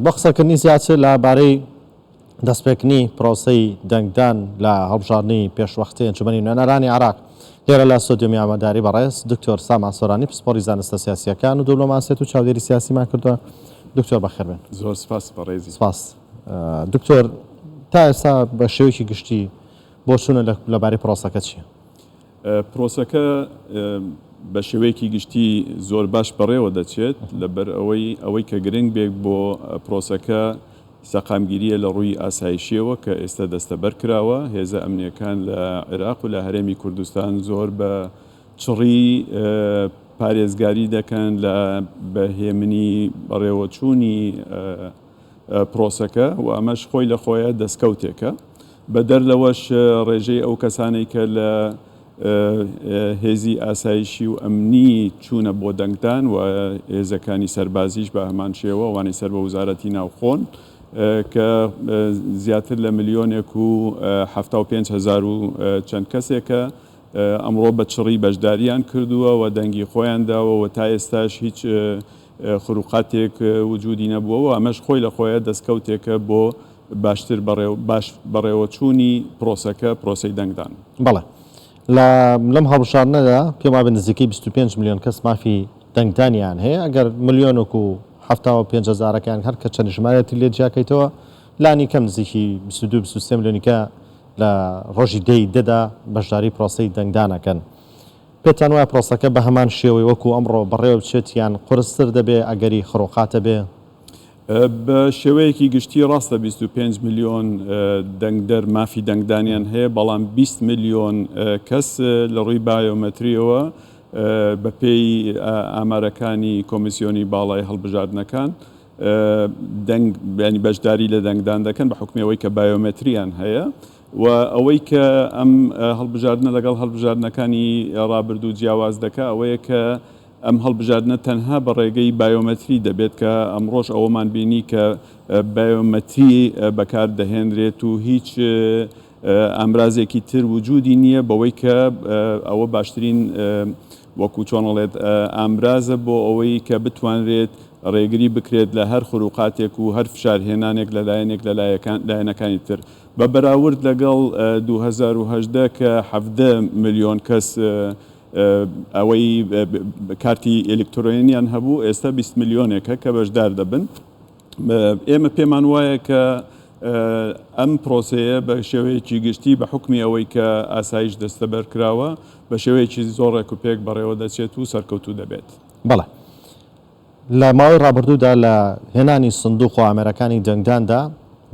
بە قسەکردنی زیاتر لەبارەی دەستپێکردنی پرۆسەی دەنگدان لە هەڵبژاردننی پێشوەختی ئەنجومەنی نوێنەرانی عراق لێرە لە سۆدیۆمی ئاماداری بەڕێز دکتۆر سامان سۆرانی پسپۆڕی زانستە سیاسیەکان و دیپلۆماسیەت و چاودێری سیاسیمان کردووە. دکتۆر بەخێربێن. زۆر سپاس بەڕێزی. سپاس. دکتۆر تا ئێستا بە شێوەیەکی گشتی بۆ چوونە لەبارەی پرۆسەکە چییە؟ پرۆسەکە بە شێوەیەکی گشتی زۆر باش بەڕێوە دەچێت لەبەر ئەوەی کە گرنگ بێک بۆ پرۆسەکە سەقامگیریە لە ڕووی ئاسایشیەوە کە ئێستا دەستەبەر کراوە. هێزە ئەمنیەکان لە عێراق و لە هەرێمی کوردستان زۆر بە چڕی پارێزگاری دەکەن لە بەهێمنی بەڕێوەچوونی پرۆسەکە و ئەمەش خۆی لە خۆیە دەستکەوتێکە. بەدەر لەوەش ڕێژەی ئەو کەسانەی کە لە هێزی ئاسایشی و ئەمنی چوونە بۆ دەنگدان و هێزەکانی سەربازیش بە هەمان شێوە وانی سەر بە وزارەتی ناوخۆن کە زیاتر لە 1,075,000 و چەند کەسێکە ئەمڕۆ بە چڕی بەشداریان کردووە و دەنگی خۆیان داوە و تا ئێستاش هیچ خروقاتێک وجودی نەبووەوە. ئەمەش خۆی لە خۆیە دەستکەوتێکە بۆ باشتر بەڕێوەچوونی پرۆسەی دەنگدان. بەڵێ لەم هەڵبژاردنەدا پێم وابێ نزیکەی 25 میلیۆن کەس مافی دەنگدانیان هەیە. ئەگەر 1,075,000 هەر کە چەند ژمارەتی لێ جیاکەیتەوە لانی کەم نزیکی 22-23 میلیۆنیکە لە ڕۆژی دەدا بەشداری پرۆسەی دەنگدانەکەن. پێتان وایە پرۆسەکە بە هەمان شێوەی وەکو ئەمڕۆ بەڕێوە بچێت یان قورستر دەبێ ئەگەری خڕۆقاتە بێ؟ بە شێوەیەکی گشتی ڕاستە 25 میلیۆن دەنگدەر مافی دەنگدانیان هەیە، بەڵام 20 میلیۆن کەس لە ڕووی بایۆمەتریەوە بە پێی ئامارەکانی کۆمیسیۆنی باڵای هەڵبژاردنەکان ینی بەشداری لە دەنگدان دەکەن بە حکومەوەی کە بایۆمەتریان هەیە و ئەوەی کە ئەم هەڵبژاردنە لەگەڵ هەڵبژاردنەکانی ڕابردوو جیاواز دەکە ئەوەیە کە ئەم هەڵبژاردنە تەنها بە ڕێگەی بایۆمەتری دەبێت کە ئەمڕۆژ ئەوەمان بینی کە بایۆمەتری بەکار دەهێنرێت و هیچ ئامرازێکی تر وجودی نییە بەوەی کە ئەوە باشترین وەکو چۆنەڵێت ئامرازە بۆ ئەوەی کە بتوانرێت ڕێگری بکرێت لە هەر خروقاتێک و هەر فشارهێنانێک لە لایەنێک لە لایەنەکانی تر بە بەراورد لەگەڵ 2018 کە 17 میلیۆن کەس ئەوەی کارتی ئێلکترۆنیان هەبوو، ئێستا 20 میلیۆنێکە کە بەشدار دەبن. ئێمە پێمان وایە کە ئەم پرۆسەیە بە شێوەیەکی گشتی بە حکمی ئەوەی کە ئاسایش دەستەبەر کراوە بە شێوەیەکی زۆر ڕێکوپێک بەڕێوە دەچێت و سەرکەوتوو دەبێت. بەڵێ لە ماوەی ڕابردوودا لە هێنانی سندوق و ئامێرەکانی دەنگداندا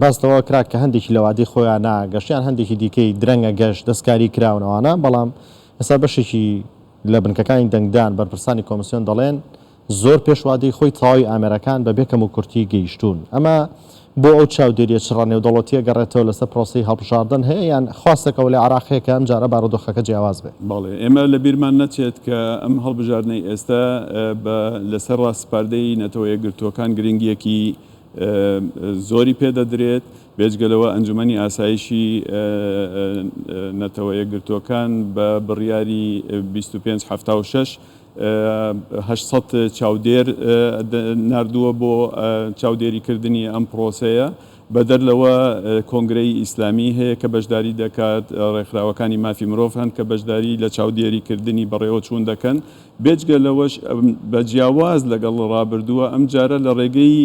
باستەوە کرا کە هەندێکی لەوادی خۆیان ناگەشتیان هەندێکی دیکەی درەنگە گەشت دەستکاری کراونەوەوانە، بەڵام ئێستا بەشێکی لە بنکەکانی دەنگدان بەرپرسانی کۆمیسیۆن دەڵێن زۆر پێشوادی خۆی تەواوی ئامێرەکان بە بێکەم و کورتی گەیشتون. ئەمە بۆ ئەو چاودێریە چڕانێ و دەوڵەتیە گەڕێتەوە لەسەر پرۆسەی هەڵبژاردن هەیە یان خواستێکەوە لە عراقەیە کە ئەم جارە بارودۆخەکە جیاواز بێت؟ بەڵێ ئێمە لە بیرمان نەچێت کە ئەم هەڵبژاردنەی ئێستا لەسەر ڕاستپاردەی نەتەوە یەکگرتووەکان گرنگیەکی زۆری پێدەدرێت. بێجگەلەوە ئەنجومەنی ئاسایشی نەتەوە یەکگرتووەکان بە بڕیاری 2576 800 چاودێر نردووە بۆ چاودێریکردنی ئەم پرۆسەیە. بەدەر لەوە کۆنگرەی ئیسلامی هەیە کە بەشداری دەکات، ڕێکخراوەکانی مافی مرۆڤ هەن کە بەشداری لە چاودێریکردنی بەڕێوە چوون دەکەن. بێجگە لەوەش بە جیاواز لەگەڵ ڕابردووە ئەم جارە لە ڕێگەی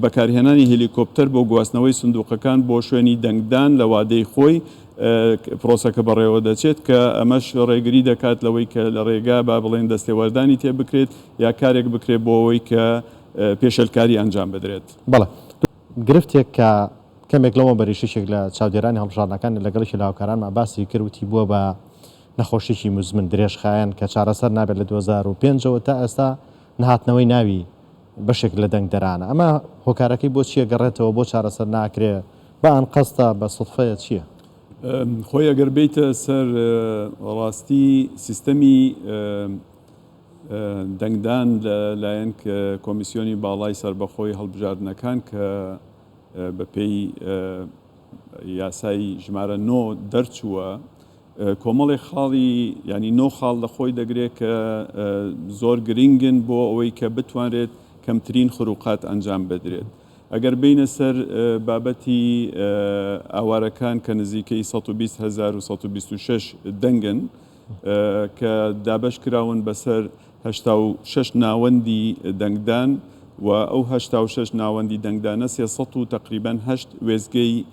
بەکارهێنانی هێلیکۆپتەر بۆ گواستنەوەی سندوقەکان بۆ شوێنی دەنگدان لە وادەی خۆی پرۆسەکە بەڕێوە دەچێت کە ئەمەش ڕێگری دەکات لەوەی کە لە ڕێگا با بڵێن دەستێوەردانی تێ بکرێت یا کارێک بکرێت بۆ ئەوەی کە پێشەلکاری ئەنجام بدرێت. بەڵێ گرفتێک کە کەمێک لەوە بەریشێک لە چاودێرانی هەڵبژاردنەکان لەگەڵی هاوکارانمان باسی کردوتی بووە بە نەخۆشیی مزمن درێژخایەن کە چارەسەر نابێت لە 2005ەوە تا ئێستا نهاتنەوەی ناوی بەشێک لە دەنگدەرانە. ئەمە هۆکارەکەی بۆ چیە گەڕێتەوە بۆ چارەسەر ناکرێ بە ئەن قەستە بە سوڵفەیە چییە؟ خۆی ئەگەر بیتە سەر ڕاستی سیستەمی دەنگدان لەلایەن کۆمیسیۆنی باڵای سربەخۆی هەڵبژاردنەکان کە بە پێی یاسای ژمارە 9 دەرچووە کۆمەڵی خاڵی ینی 9 خاڵ لە خۆی دەگرێت کە زۆر گرنگن بۆ ئەوەی کە بتوانرێت کەمترین خروقات ئەنجام بدرێت. ئەگەر بینە سەر بابەتی ئاوارەکان کە نزیکەی 120,126 دەنگن کە دابش کراون بەسەر 86 ناوەندی دەنگدان و ئەو 86 ناوەندی دەنگدانە 300 و تقریبان 8 وێزگەی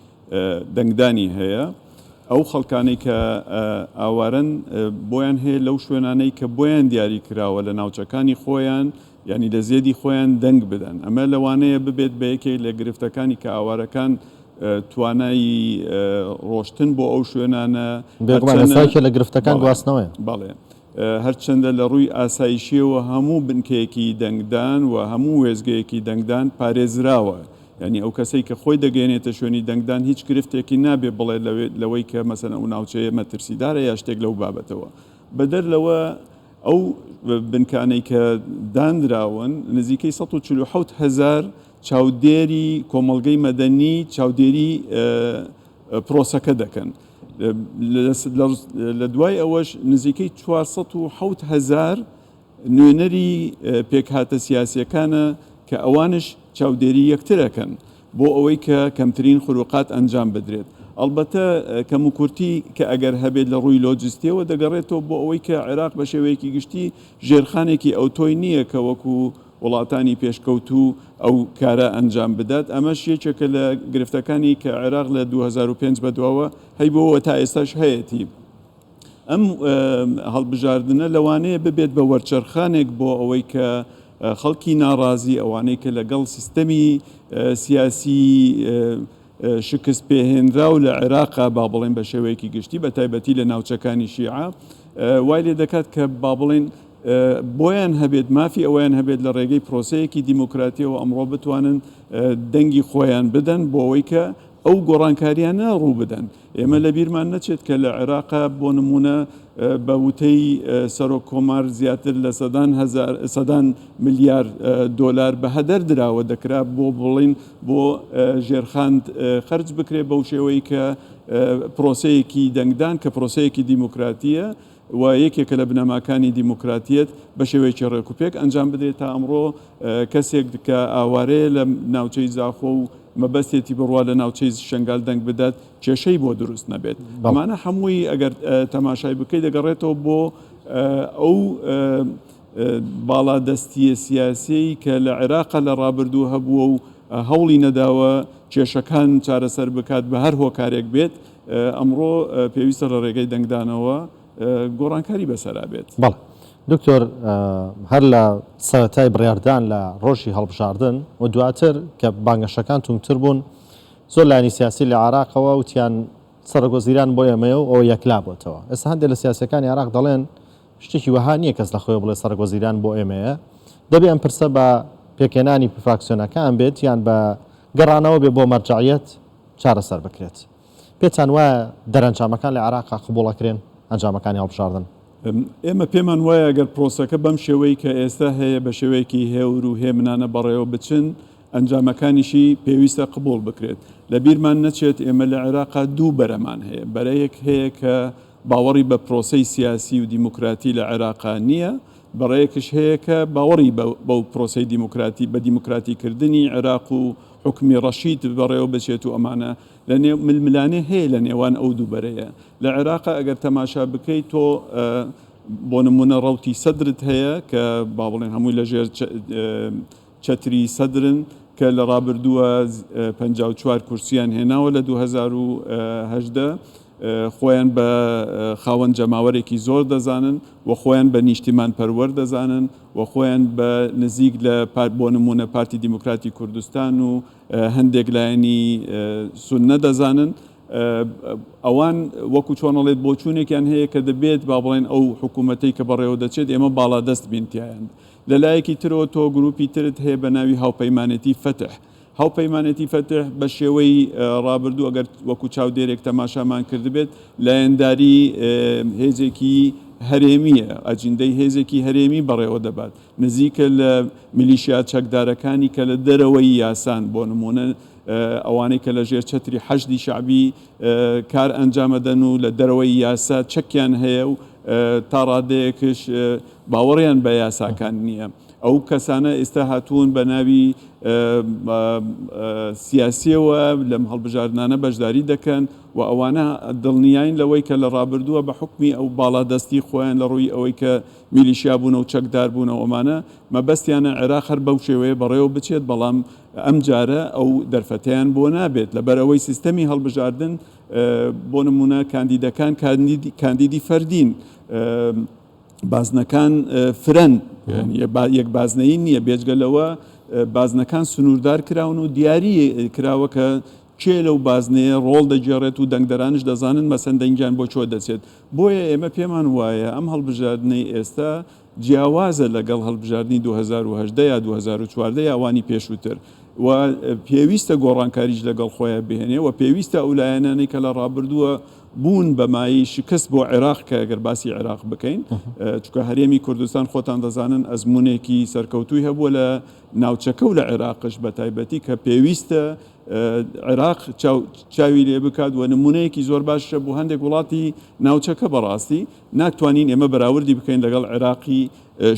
دەنگدانی هەیە. ئەو خەڵکانەی کە ئاوارن بۆیان هەیە لەو شوێنانەی کە بۆیان دیاری کراوە لە ناوچەکانی خۆیان ینی لە زێدی خۆیان دەنگ بدەن. ئەمە لەوانەیە ببێت بە یەکێک لە گرفتەکانی کە ئاوارەکان توانایی ڕۆشتن بۆ ئەو شوێنانە بێگومانەساکە لە گرفتەکان گواستنەوەی بەڵێ هەرچەندە لە ڕووی ئاسایشیەوە هەموو بنکەیەکی دەنگدان و هەموو وێزگەیەکی دەنگدان پارێزراوە. ینی ئەو کەسەی کە خۆی دەگەێنێتە شوێنی دەنگدان هیچ گرفتێکی نابێ بڵێ لەوەی کە مەسەن ئەو ناوچەیە مەترسیدارە یا شتێک لەو بابەتەوە. بەدەر لەوە ئەو بنکانەی کە دانراون نزیکەی 147,000 چاودێری کۆمەڵگەی مەدەنی چاودێری پرۆسەکە دەکەن. لە دوای ئەوەش نزیکەی 407,000 نوێنەری پێکهاتە سیاسیەکانە کە ئەوانش چاودێری یەکترەکەن بۆ ئەوەی کە کەمترین خروقات ئەنجام بدرێت. ئەلبەتە کەم و کورتی کە ئەگەر هەبێت لە ڕووی لۆجستیەوە دەگەڕێتەوە بۆ ئەوەی کە عێراق بە شێوەیەکی گشتی ژێرخانێکی ئەوتۆی نییە کە وەکو وڵاتانی پێشکەوتوو ئەو کارە ئەنجام بدات. ئەمەش یەکێکە لە گرفتەکانی کە عێراق لە 2005 بەدواوە هەی بۆەوە تا ئێستاش هەیەی. ئەم هەڵبژاردنە لەوانەیە ببێت بە وەرچەرخانێک بۆ ئەوەی کە خەڵکی ناڕازی ئەوانەی کە لەگەڵ سیستەمی سیاسی شکست پێهێنرا و لە عێراقا با بڵێن بە شێوەیەکی گشتی بە تایبەتی لە ناوچەکانی شیعە وای لێ دەکات کە با بڵێن بۆیان هەبێت مافی ئەویان هەبێت لە ڕێگەی پرۆسەیەکی دیموکراتیەوە ئەمڕۆ بتوانن دەنگی خۆیان بدەن بۆ ئەوەی کە ئەو گۆڕانکاریانە ڕوو بدەن. ئێمە لە بیرمان نەچێت کە لە عێراقا بۆ نمونە بە وتەی سەرۆک کۆمار زیاتر لە 100 ملیار دۆلار بە هەدەر دراوە دەکرا بۆ بڵین بۆ ژێرخاند خەرج بکرێت بەو شێوەی کە پرۆسەیەکی دەنگدان کە پرۆسەیەکی دیموکراتیە و یەکێکە لە بنەماکانی دیموکراتیت بە شێوەیەکی ڕێکوپێک ئەنجام بدرێت تا ئەمڕۆ کەسێک کە ئاوارەیە لە ناوچەی زاخۆ و مەبەستێتی بڕوا لە ناوچەی شنگال دەنگ بدات کێشەی بۆ دروست نەبێت. ئەمانە هەمووی ئەگەر تەماشای بکەی دەگەڕێتەوە بۆ ئەو باڵادەستیە سیاسی کە لە عێراقا لە ڕابردوو هەبووە و هەوڵی نەداوە کێشەکان چارەسەر بکات بە هەر هۆکارێک بێت. ئەمڕۆ پێویستە لە ڕێگەی دەنگدانەوە گۆڕانکاری بەسەرا بێت. بەڵێ دکتۆر هەر لە سەرەتای بڕاردان لە ڕۆژی هەڵبژاردن و دواتر کە بانگەشەکان تونگتر بوون زۆر لایانی سیاسی لە عێراقەوە وتیان سەرۆکوەزیران بۆ ئێمەیە و ئەوە یەکلا بۆتەوە. ئێستا هەندێک لە سیاسەکانی عێراق دەڵێن شتێکی وەها نییە کەس لە خۆی بڵێ سەرۆکوەزیران بۆ ئێمەیە دەبێ ئەم پرسە بە پێکێنانی فراکسیۆنەکان بێت یان بە گەڕانەوە بێ بۆ مەرجعیەت چارەسەر بکرێت. پێتان وایە دەرەنجامەکان لە عێراقا قبوڵەکرێن ئەنجامەکانی هەڵبژاردن؟ ئێمە پێمان وایە ئەگەر پرۆسەکە بەم شێوەی کە ئێستا هەیە بە شێوەیەکی هێور و هێمنانە بەڕێوە بچن ئەنجامەکانیشی پێویستە قبول بکرێت. لە بیرمان نەچێت ئێمە لە عێراقا دوو بەرەمان هەیە. بەرەیەک هەیە کە باوەڕی بە پرۆسەی سیاسی و دیموکراتی لە عێراقا نییە، بەڕێیەکش هەیە کە باوەڕی بەو پرۆسەی دیموکراتی بە دیموکراتیکردنی عێراق و حکمی ڕەشید بەڕێوە بچێت و ئەمانە لە ململانێ هەیە لە نێوان ئەو دوو بەرەیە. لە عێراقا ئەگەر تەماشا بکەیت تۆ بۆ نمونە ڕەوتی سەدرت هەیە کە با بڵێن هەمووی لەژێر چەتری سەدرن کە لە ڕابردووە 54 کورسیان هێناوە لە 2018 خۆیان بە خاوەن جەماوەرێکی زۆر دەزانن و خۆیان بە نیشتیمان پەروەەر دەزانن و خۆیان بە نزیک لە بۆ نمونە پارتی دیموکراتی کوردستان و هەندێک لایەنی سوننە دەزانن. ئەوان وەکو چۆنەڵێت بۆچوونێکیان هەیە کە دەبێت با بڵێن ئەو حکوومەتەی کە بەڕێوە دەچێت ئێمە باڵادەست بینتیایان. لەلایەکی ترەوە تۆ گروپی ترت هەیە بە ناوی هاوپەیمانەتی فتح. هاوپەیمانەتی فتح بە شێوەی ڕابردوو ئەگەر وەکو چاودێرێک تەماشامان کردبێت لایەنداری هێزێکی هەرێمیە، ئەجندەی هێزێکی هەرێمی بەڕێوە دەبات، نزیکە لە میلیشیا چەکدارەکانی کە لە دەرەوەی یاسان بۆ نمونە ئەوانەی کە لە ژێر چەتری حەشدی شعبی کار ئەنجامەدەن و لە دەرەوەی یاسا چەکیان هەیە و تا ڕادەیەکش باوەڕیان بە یاساکان نییە. ئەو کەسانە ئێستا هاتوون بە ناوی سیاسیەوە لەم هەڵبژاردنانە بەشداری دەکەن و ئەوانە دڵنیاین لەوەی کە لە ڕابردووە بە حکمی ئەو باڵادەستی خۆیان لە ڕووی ئەوەی کە میلیشیا بوون و چەکدار بوون و ئەمانە مەبەستیانە عێراق هەر بەو شێوەیە بەڕێوە بچێت بەڵام ئەم جارە ئەو دەرفەتیان بۆ نابێت لەبەرەوەی سیستەمی هەڵبژاردن بۆ نمونە کاندیدەکان کاندیدی فەردین بازنەکان فرەن یەک بازنەی نییە بێجگەلەوە بازنەکان سنووردار کراون و دیاری کراوە کە کێ لەو بازنەیە ڕۆڵ دەگێڕێت و دەنگدەرانش دەزانن مەسەن دەنگیان بۆ چۆ دەچێت بۆیە ئێمە پێمان وایە ئەم هەڵبژاردنەی ئێستا جیاوازە لەگەڵ هەڵبژاردننی 2010 یا 2014 یاوانی پێشووتر و پێویستە گۆڕانکاریش لەگەڵ خۆیان بهێنێ و پێویستە ئەو لایەنانەی کە لە ڕابردووە بوون بەمایی شکست بۆ عێراق کە ئەگەر باسی عێراق بکەین چکە هەرێمی کوردستان خۆتان دەزانن ئەزمونێکی سەرکەوتووی هەبووە لە ناوچەکە و لە عێراقش بە تایبەتی کە پێویستە عێراق چاوی لێ بکات و نمونەیەکی زۆر باشە بۆ هەندێک وڵاتی ناوچەکە بەڕاستی ناتوانین ئێمە بەراوردی بکەین لەگەڵ عێراقی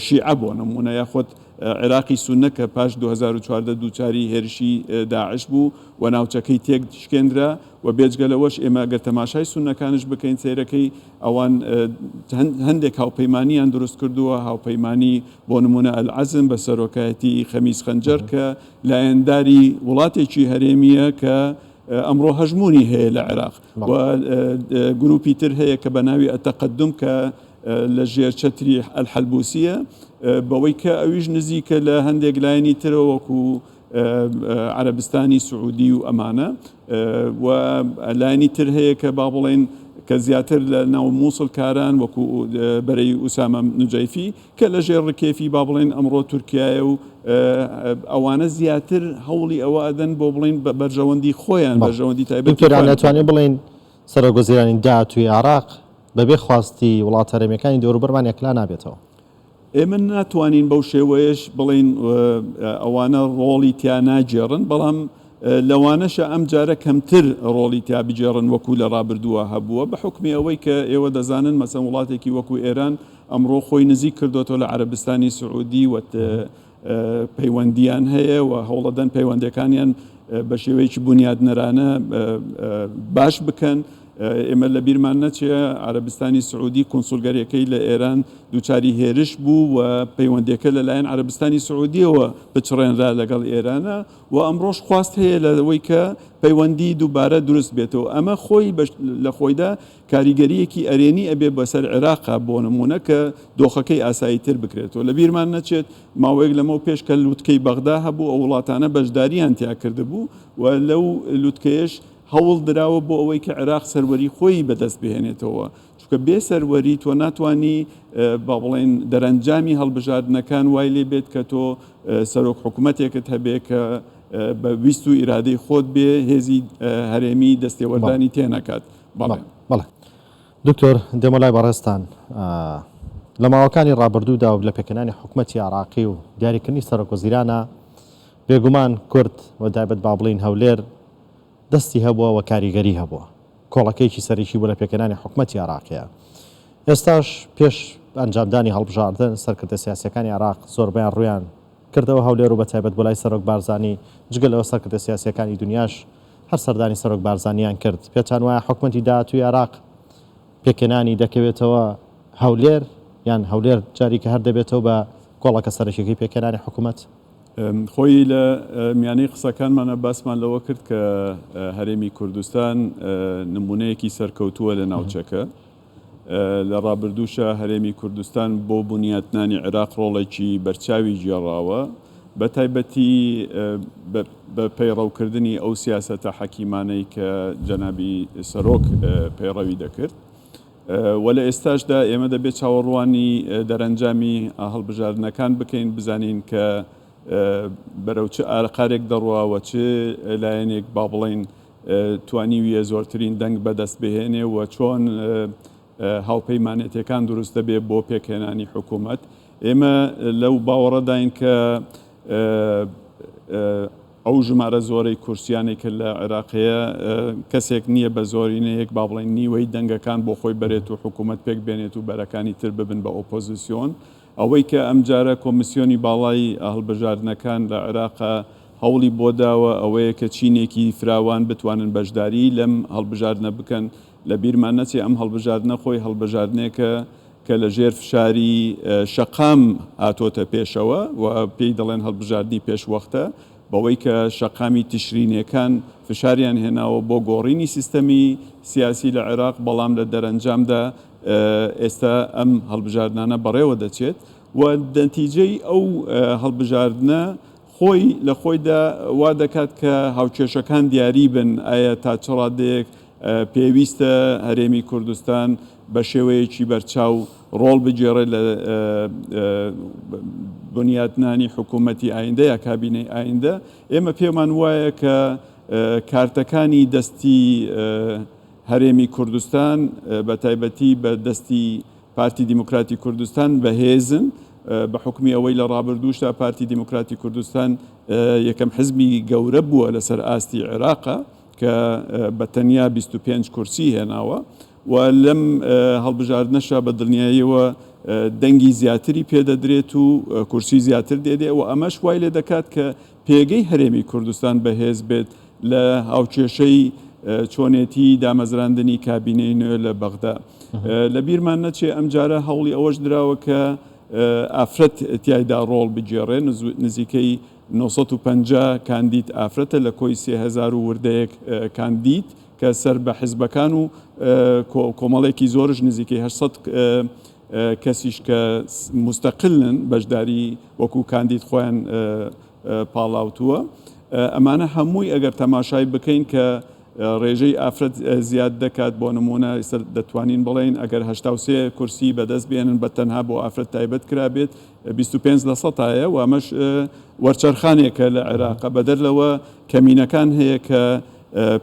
شیعە بۆ نمونە یاخۆت عێراقی سونە کە پاش 2014 دووچاری هێرشی داعش بوو و ناوچەکەی تێک شکێنرا و بێجگەلەوەش ئێمە گە تەماشای سونەکانش بکەین سیرەکەی ئەوان هەندێک هاوپەیمانیان دروست کردووە هاوپەیمانی بۆ نمونە ئەلعەزم بە سەرۆکایەتی خەمیس خەنجەر کە لایەنداری وڵاتێکی هەرێمیە کە ئەمڕۆ هەژمونی هەیە لە عێراق و گروپی تر هەیە کە بە ناوی ئەتەقەدم کە لە ژێر چەتری ئەلحەلبوسیە بەوەی کە ئەویش نزیکە لە هەندێک لایەنی ترەوە وەکو عەرەبستانی سعودی و ئەمانە و لایەنی تر هەیە کە با بڵێن کە زیاتر لە ناو مووسڵ کاران وەکو بەرەی ئوسامە نوجەیفی کە لە ژێر ڕکێفی با بڵێن ئەمڕۆ تورکایە و ئەوانە زیاتر هەوڵی ئەوە ئەدەن بۆ بڵین بەرژەوەندی خۆیان بەرژەوەندی تایبەتی دەتوانێت بڵین سەرۆکوەزیرانی داهاتووی عێراق بەبێ خواستی وڵاتە هەرێمیەکانی دەوروبەرمان یەکلا نابێتەوە ئێمە ناتوانین بەو شێوەیەش بڵین ئەوانە ڕۆڵی تیا ناگێڕن بەڵام لەوانەشە ئەم جارە کەمتر ڕۆڵی تیا بجێڕن وەکو لە ڕابردووە هەبووە بە حکمی ئەوەی کە ئێوە دەزانن مەسەن وڵاتێکی وەکو ئێران ئەمڕۆ خۆی نزیک کردوەوە لە عەرەبستانی سعودی و پەیوەندیان هەیە و هەوڵەدەن پەیوەندەکانیان بە شێوەیەکی بنیادنەرانە باش بکەن ئێمە لە بیرمان نەچێ عەرەبستانی سعودی کۆنسولگەرەکەی لە ئێران دووچاری هێرش بوو و پەیوەندیەکە لەلایەن عەرەبستانی سعودیەوە بچڕێنرا لەگەڵ ئێرانە و ئەمڕۆژ خواست هەیە لەوەی کە پەیوەندی دووبارە دروست بێتەوە ئەمە خۆی لە خۆیدا کاریگەریەکی ئەرێنی ئەبێ بەسەر عێراقا بۆ نمونە کە دۆخەکەی ئاساییتر بکرێتەوە لە بیرمان نەچێت ماوەیەک لەمە پێش کە لووتکەی بەغدا هەبوو ئەو وڵاتانە بەشداریان تیا کردبوو و لەو لووتکەیەش هەوڵ دراوە بۆ ئەوەی کە عێراق سەروەری خۆی بەدەست بهێنێتەوە چونکە بێ سەروەری تۆ ناتوانانی با بڵێن دەرەنجامی هەڵبژاردنەکان وای لێ بێت کە تۆ سەرۆک حکوومەتێکت هەبێ کە بە ویست و ئیرادەی خۆت بێ هێزی هەرێمی دەستێوەردانی تێنەکات بەڵێ دکتۆر دێمەلای بەڕێستان لە ماوەکانی ڕابردوودا و لە پێکەنانی حکوومەتی عێراقی و دیاریکردنی سەرۆکوەزیرانە بێگومان کورد و تایبەت با بڵین هەولێر دەستی هەبووە و کاریگەری هەبووە کۆڵەکەیکی سەرێکی بوو لە پێکەنانی حکوومەتی عێراقیە ئێستاش پێش ئەنجامدانی هەڵبژاردن سەرکردە سیاسیەکانی عێراق زۆربیان ڕویان کردەوە هەولێر و بە تایبەت بۆ لای سەرۆک بارزانی جگەلەوە سەرکردە سیاسیەکانی دنیاش هەر سەردانی سەرۆک بارزانیان کرد پێتان وایە حکوومەتی داهاتووی عێراق پێکەنانی دەکەوێتەوە هەولێر یان هەولێر جاری کە هەر دەبێتەوە بە کۆڵەکە سەرەکیەکەی پێکەنانی حکوومەت خۆی لە میانەی قسەکانمانە باسمان لەوە کرد کە هەرێمی کوردستان نمونەیەکی سەرکەوتووە لە ناوچەکە لە ڕابردووشە هەرێمی کوردستان بۆ بنیاتنانی عێراق ڕۆڵێکی بەرچاوی گێڕاوە بە تایبەتی بە پەیڕەوکردنی ئەو سیاسەتە حەکیمانەی کە جەنابی سەرۆک پەیڕەوی دەکرد و لە ئێستاشدا ئێمە دەبێت چاوەڕوانی دەرەنجامی هەڵبژاردنەکان بکەین بزانین کە بەرەو چه ئاقارێک دەڕواوە چ لایەنێک با بڵێن توانیویە زۆرترین دەنگ بەدەست بهێنێ و چۆن هاوپەیمانێتەکان دروست دەبێت بۆ پێکهێنانی حکوومەت ئێمە لەو باوەڕەداین کە ئەو ژمارە زۆرەی کورسیانێک کە لە عێراقەیە کەسێک نییە بە زۆرینەیەک با بڵێن نیوەی دەنگەکان بۆ خۆی بەرێت و حکوومەت پێک بێنێت و بەرەکانی تر ببن بە ئۆپۆزیسیۆن ئەوەی کە ئەم جارە کۆمیسیۆنی باڵای هەڵبژاردنەکان لە عێراقا هەوڵی بۆ داوە ئەوەیە کە چینێکی فراوان بتوانن بەشداری لەم هەڵبژاردنە بکەن لە بیرمان نەچێ ئەم هەڵبژاردنە خۆی هەڵبژاردنێکە کە لە ژێر فشاری شەقام هاتۆتە پێشەوە و پێی دەڵێن هەڵبژاردننی پێشوەختە بەوەی کە شەقامی تشرینیەکان فشاریان هێناوە بۆ گۆڕینی سیستەمی سیاسی لە عێراق بەڵام لە دەرەنجامدا ئێستا ئەم هەڵبژاردنانە بەڕێوە دەچێت و نەتیجەی ئەو هەڵبژاردنە خۆی لە خۆیدا وا دەکات کە هاوکێشەکان دیاری بن ئایا تا چ ڕادەیەک پێویستە هەرێمی کوردستان بە شێوەیەکی بەرچاو ڕۆڵ بگێڕێت لە بنیاتنانی حکوومەتی ئایندە یا کابینەی ئایندە ئێمە پێمان وایە کە کارتەکانی دەستی هەرێمی کوردستان بە تایبەتی بە دەستی پارتی دیموکراتی کوردستان بەهێزن بە حکمی ئەوەی لە ڕابردووشدا پارتی دیموکراتی کوردستان یەکەم حزبی گەورە بووە لەسەر ئاستی عێراقا کە بە تەنیا 25 کورسی هێناوە و لەم هەڵبژاردنەشا بە دڵنیاییەوە دەنگی زیاتری پێدەدرێت و کورسی زیاتر دێدێ و ئەمەش وای لێ دەکات کە پێگەی هەرێمی کوردستان بەهێز بێت لە هاوکێشەی چۆنێتی دامەزراندنی کابینەی نوێ لە بەغدا لە بیرمان نەچێ ئەم جارە هەوڵی ئەوەش دراوە کە ئافرەت تایدا ڕۆڵ بگێڕێ نزیکەی 950 کاندید ئافرەتە لە کۆی 3000 وردەیەک کاندید کە سەر بە حیزبەکان و کۆمەڵێکی زۆرش نزیکەی 800 کەسیش کە مستەقلن بەشداری وەکو کاندید خۆیان پاڵاوتووە ئەمانە هەمووی ئەگەر تەماشای بکەین کە ڕێژەی ئافرەت زیاد دەکات بۆ نمونە دەتوانین بڵێن ئەگەر 83 کورسی بەدەست بێنن بە تەنها بۆ ئافرەت تایبەت کرابێت 25% و ئەمەش وەرچەرخانێکە لە عێراقا بەدەر لەوە کەمینەکان هەیە کە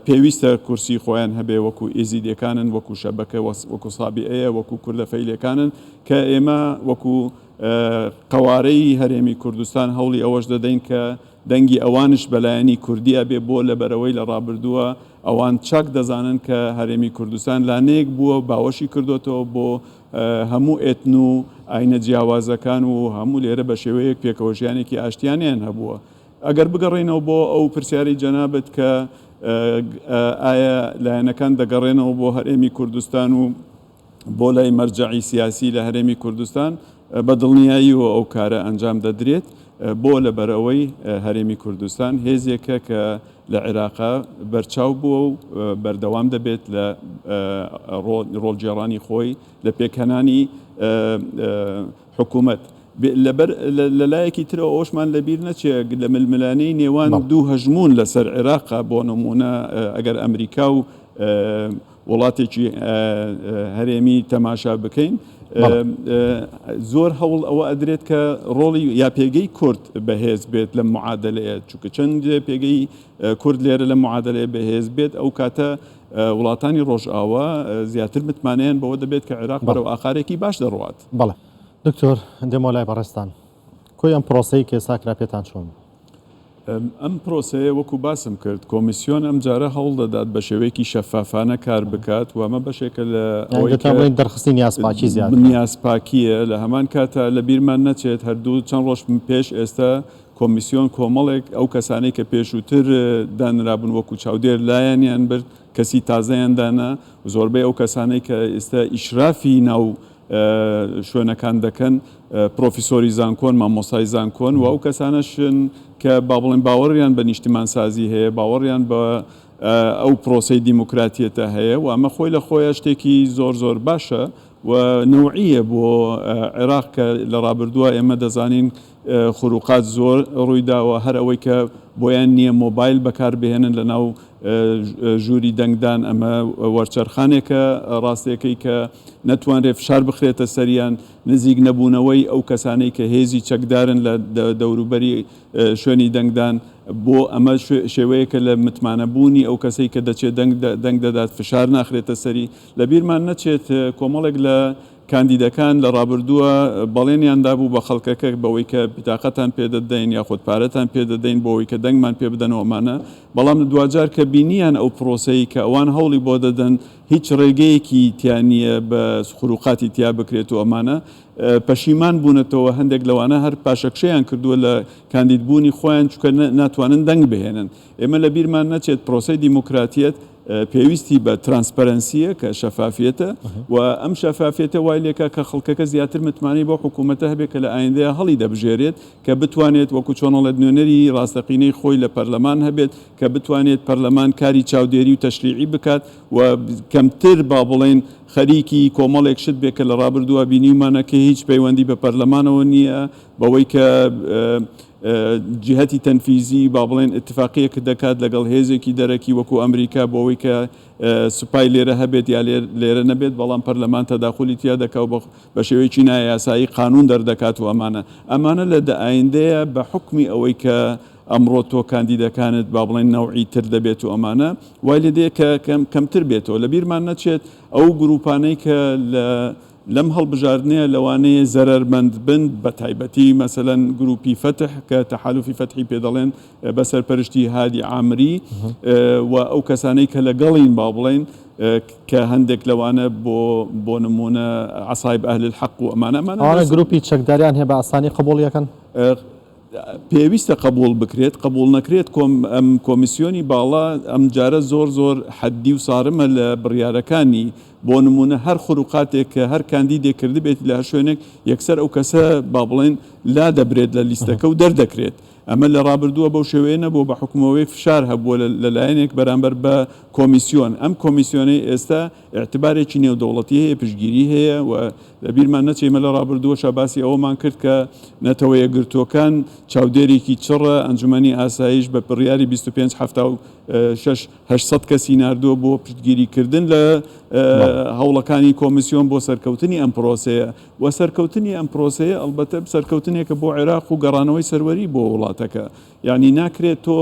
پێویستە کورسی خۆیان هەبێ وەکو ئێزیدەکانن وەکو شەبەکە وەکو سابیئەیە وەکو کوردە فەیلەکانن کە ئێمە وەکو قەوارەی هەرێمی کوردستان هەوڵی ئەوەش دەدەین کە دەنگی ئەوانش بەلایەنی کوردیە بێ بۆ لە بەرەوەی لە ڕابردووە ئەوان چاک دەزانن کە هەرێمی کوردستان لانەیەک بووە باوەشی کردوێتەوە بۆ هەموو ئێتن و ئاینە جیاوازەکان و هەموو لێرە بە شێوەیەک پێکەوەژیانێکی ئاشتیانیان هەبووە ئەگەر بگەڕێنەوە بۆ ئەو پرسیاری جەنابەت کە ئایا لایەنەکان دەگەڕێنەوە بۆ هەرێمی کوردستان و بۆ لای مەرجعی سیاسی لە هەرێمی کوردستان بە دڵنیاییەوە ئەو کارە ئەنجام دەدرێت بۆ لە بەرەوەی هەرێمی کوردستان هێزێکە کە لە عێراقا بەرچاو بووە و بەردەوام دەبێت لە ڕۆڵگێڕانی خۆی لە پێکهێنانی حکوومەت لە لایەکی ترەوە ئەوشمان لەبیر نەچێ لە ململانەی نێوان دوو هەژمون لەسەر عێراقا بۆ نمونە ئەگەر ئەمریکا و وڵاتێکی هەرێمی تەماشا بکەین زۆر هەوڵ ئەوە ئەدرێت کە ڕۆڵی یا پێگەی کورد بەهێز بێت لە معادلەیە چونکە چەند پێگەی کورد لێرە لە معادلەیە بەهێز بێت ئەو کاتە وڵاتانی ڕۆژئاوا زیاتر متمانەیان بەوە دەبێت کە عێراق بەرەو ئاخارێکی باش دەڕوات. بەڵێ دکتۆر دێمۆلای بەڕێستان کۆی ئەم پرۆسەی کە ساکرا پێتان چۆن؟ ئەم پرۆسەیە وەکو باسم کرد کۆمیسیۆن ئەم جارە هەوڵ دەدات بە شێوەیەکی شەفافانە کار بکات و ئەمە بەشێکە لە دەرخستی نیازپاکی زیاد نیازپاکیە لە هەمان کاتە لە بیرمان نەچێت هەردوو چەند ڕۆژ پێش ئێستا کۆمیسیۆن کۆمەڵێک ئەو کەسانەی کە پێشووتر دانرابوون وەکو چاودێر لایەنیان برد کەسی تازەیاندانا زۆربەی ئەو کەسانەی کە ئێستا ئیشرافی ناو شوێنەکان دەکەن پرۆفیسۆری زانکۆن مامۆسای زانکۆن و ئەو کەسانەشن کە با بڵێن باوەڕیان بە نیشتیمان سازی هەیە باوەڕیان بە ئەو پرۆسەی دیموکراتیەتە هەیە و ئەمە خۆی لە خۆیە شتێکی زۆر زۆر باشە و نوعیە بۆ عێراق کە لە ڕابردووە ئێمە دەزانین خروقات زۆر ڕوویداوە هەر ئەوەی کە بۆیان نییە مۆبایل بەکاربهێنن لە ناو ژووری دەنگدان ئەمە وەرچەرخانێکە ڕاستیەکەی کە نەتوانرێ فشار بخرێتە سەریان نزیک نەبوونەوەی ئەو کەسانەی کە هێزی چەکدارن لە دەوروبەری شوێنی دەنگدان بۆ ئەمە شێوەیەکە لە متمانەبوونی ئەو کەسەی کە دەچێت دەنگ دەدات فشار ناخرێتە سەری لە بیرمان نەچێت کۆمەڵێک لە کاندیدەکان لە ڕابردووە بەڵێنیاندا بوو بە خەڵکەکە بەوەی کە بتاقەتان پێدەدەین یاخود پارەتان پێدەدەین بۆەوەی کە دەنگمان پێ بدەنەوەمانە بەڵام دوجار کە بینیان ئەو پرۆسەی کە ئەوان هەوڵی بۆ دەدەن هیچ ڕێگەیەکی تیانە بە خروقاتی تیا بکرێت و ئەمانە پەشیمان بوونەتەوە هەندێک لەوانە هەر پاشەکشەیان کردووە لە کاندیدبوونی خۆیان چکە ناتوانن دەنگ بهێنن ئێمە لە بیرمان نەچێت پرۆسەی دیموکراتیەت پێویستی بە ترانسپەرەنسیە کە شەفافیەتە و ئەم شەفافیەتە وای لێکە کە خەڵکەکە زیاتر متمانی بۆ حکوومەتە هەبێت کە لە ئایندەیە هەڵی دەبژێرێت کە بتوانێت وەکو چۆنەڵێت نوێنەری ڕاستەقینەی خۆی لە پەرلەمان هەبێت کە بتوانێت پەرلەمان کاری چاودێری و تەشریعی بکات و کەمتر با بڵێن خەریکی کۆمەڵێک شت بێت کە لە ڕابردووە بینیمانە کە هیچ پەیوەندی بە پەرلەمانەوە نییە بەوەی کە جهتی تەنفیزی با بڵێن اتفاقیەکە دەکات لەگەڵ هێزێکی دەرەکی وەکو ئەمریکا بۆەوەی کە سوپای لێرە هەبێت یا لێرە نەبێت بەڵام پەرلەمان تەداخلی تیا دەکات بە شێوەیەکی نایاسایی قانون دەردەکات و ئەمانە لە ئایندەیە بە حکمی ئەوەی کە ئەمڕۆ تۆ کاندیدەکانت با بڵێن نەوعی تر دەبێت و ئەمانە وای لێدەیە کە کەمتر بێتەوە لە بیرمان نەچێت ئەو گروپانەی کە لەم هەڵبژاردنەیە لەوانەیە زەرەرمەند بن بە تایبەتی مەسەلەن گروپی فتح کە تەحالوفی فتحی پێ دەڵێن بەسەرپەرشتی هادی عامری و ئەو کەسانەی کە لەگەڵین با بڵێن کە هەندێک لەوانە بۆ نمونە عەسایب ئەهل الحەق و ئەمانە گروپی چەکداریان هەیە بە ئاسانی قبوڵ یەکەن پێویستە قبول بکرێت قبول نەکرێت ئەم کۆمیسیۆنی باڵا ئەم جارە زۆر حەدی و سارمە لە بڕیارەکانی بۆ نمونە هەر خروقاتێک کە هەر کاندیدێک کرد بێت لە هەر شوێنێک یەکسەر ئەو کەسە با بڵێن لا دەبرێت لە لیستەکە و دەردەکرێت ئەمە لە ڕابردووە بەو شێوەیە نەبوو بە حکومەوەی فشار هەبووە لەلایەنێک بەرامبەر بە کۆمیسیۆن ئەم کۆمیسیۆنەی ئێستا اعتبارێکی نێودەوڵەتی هەیە پشگیری هەیە و لەبیرمان نەچێمە لە ڕابردووە شەباسی ئەوەمان کرد کە نەتەوە یەکگرتووەکان چاودێرێکی چڕە ئەنجومەنی ئاسایش بە بڕیاری 25/800 کەسی ناردووە بۆ پشتگیریکردن لە هەوڵەکانی کۆمیسیۆن بۆ سەرکەوتنی ئەم پرۆسەیە و سەرکەوتنی ئەم پرۆسەیە ئەلبەتە سەرکەوتنێکە بۆ عێراق و گەڕانەوەی سەروەری بۆ وڵاتەکە یعنی ناکرێت تۆ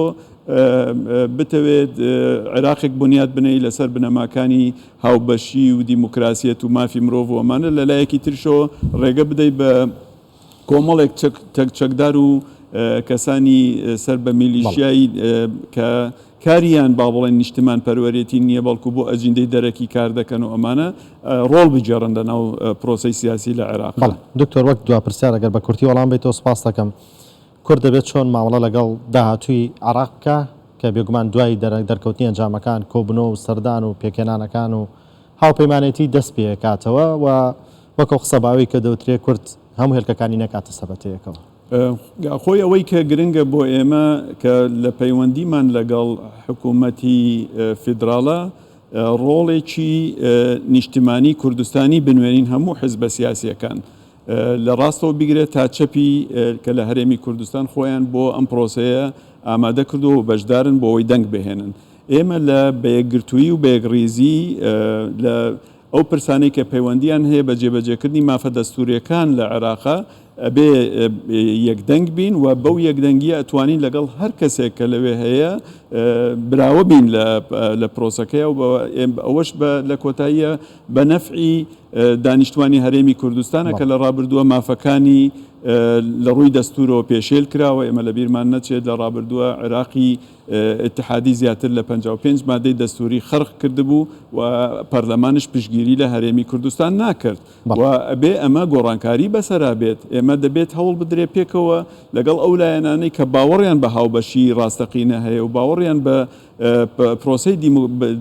بتەوێت عێراقێک بنیاد بنەی لەسەر بنەماکانی هاوبەشی و دیموکراسیەت و مافی مرۆڤ و ئەمانە لەلایەکی ترشەوە ڕێگە بدەیت بە کۆمەڵێک چەکدار و کەسانی سەر بە میلیشیایی کە کاریان با بڵێن نیشتمان پەروەرێتی نییە بەڵکو بۆ ئەجندەی دەرەکی کار دەکەن و ئەمانە ڕۆڵ بجێڕن لەناو پرۆسەی سیاسی لە عێراق. دکتۆر وەک دوا پرسیار ئەگەر بە کورتی وەڵام بێتەوە سپاس دەکەم. کورد دەبێت چۆن ماوەڵە لەگەڵ داهاتووی عێراق بکە کە بێگومان دوای دەرکەوتنی ئەنجامەکان کۆبنەوە و سەردان و پێکێنانەکان و هاوپەیمانێتی دەست پێکاتەوە و وەکو قسەباوی کە دەوترێت کورد هەموو هێلکەکانی نەکاتە سەبەتەیەکەوە. خۆی ئەوەی کە گرنگە بۆ ئێمە کە لە پەیوەندیمان لەگەڵ حکوومەتی فیدراڵە ڕۆڵێکی نیشتیمانی کوردستانی بنوێنین هەموو حزبە سیاسیەکان لە ڕاستەوە بگرێت تا چەپی کە لە هەرێمی کوردستان خۆیان بۆ ئەم پرۆسەیە ئامادە کردو و بەشدارن بۆ ئەوەی دەنگ بهێنن ئێمە لە بەیەکگرتووی و بەیەکڕێزی لە ئەو پرسانەی کە پەیوەندیان هەیە بە جێبەجێکردنی مافە دەستوریەکان لە عێراقا ئەبێ یەکدەنگ بین و بەو یەکدەنگیە ئەتوانین لەگەڵ هەر کەسێک کە لەوێ هەیە براوە بین لە پرۆسەکەی و ئەوەش لە کۆتاییە بە نەفعی دانیشتوانی هەرێمی کوردستانە کە لە ڕابردووە مافەکانی لە ڕووی دەستورەوە پێشێل کراوە ئێمە لە بیرمان نەچێت لە ڕابردووە عێراقی اتحادی زیاتر لە 55 مادەی دەستوری خەرق کردبوو و پەرلەمانش پشگیری لە هەرێمی کوردستان ناکرد و ئەبێ ئەمە گۆڕانکاری بەسەرا بێت ئێمە دەبێت هەوڵ بدرێ پێکەوە لەگەڵ ئەو لایەنانەی کە باوەڕیان بە هاوبەشی ڕاستەقینە هەیە و باوەڕیان بە پرۆسەی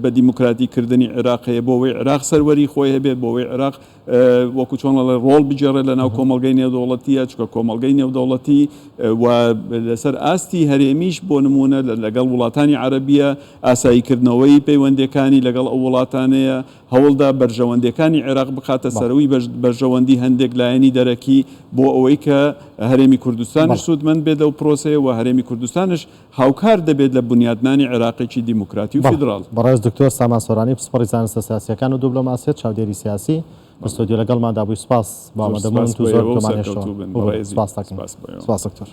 بە دیموکراتیکردنی عێراق هەیە بۆەوەی عێراق سەروەری خۆی هەبێت بۆەوەی عێراق وەکو چۆنەڵێ ڕۆڵ بجێڕێت لە ناو کۆمەڵگەی نێودەوڵەتیە چکە کۆمەڵگەی نێودەوڵەتی و لەسەر ئاستی هەرێمیش بۆ نمونە لەگەڵ وڵاتانی عەرەبیە ئاساییکردنەوەی پەیوەندەکانی لەگەڵ ئەو وڵاتانەیە هەوڵدا بەرژەوەندەکانی عێراق بخاتە سەرەوەی بەرژەوەندی هەندێک لایەنی دەرەکی بۆ ئەوەی کە هەرێمی کوردستانش سوودمەند بێت ئەو پرۆسەیە و هەرێمی کوردستانش هاوکار دەبێت لە بنیادنانی عێراقێکی دیموکراتی و فیدراڵ. بەڕێز دکتۆر سامان سۆرانی پسپۆڕی زانستە سیاسیەکان و دوبلۆماسیەت چاودێری سیاسی بەستۆدیۆ لەگەڵماندا بووی سپاس بۆ ئامادەبوون و زۆر گەمانێشەوە. سپاس دەکەم. سپاس دکتۆر.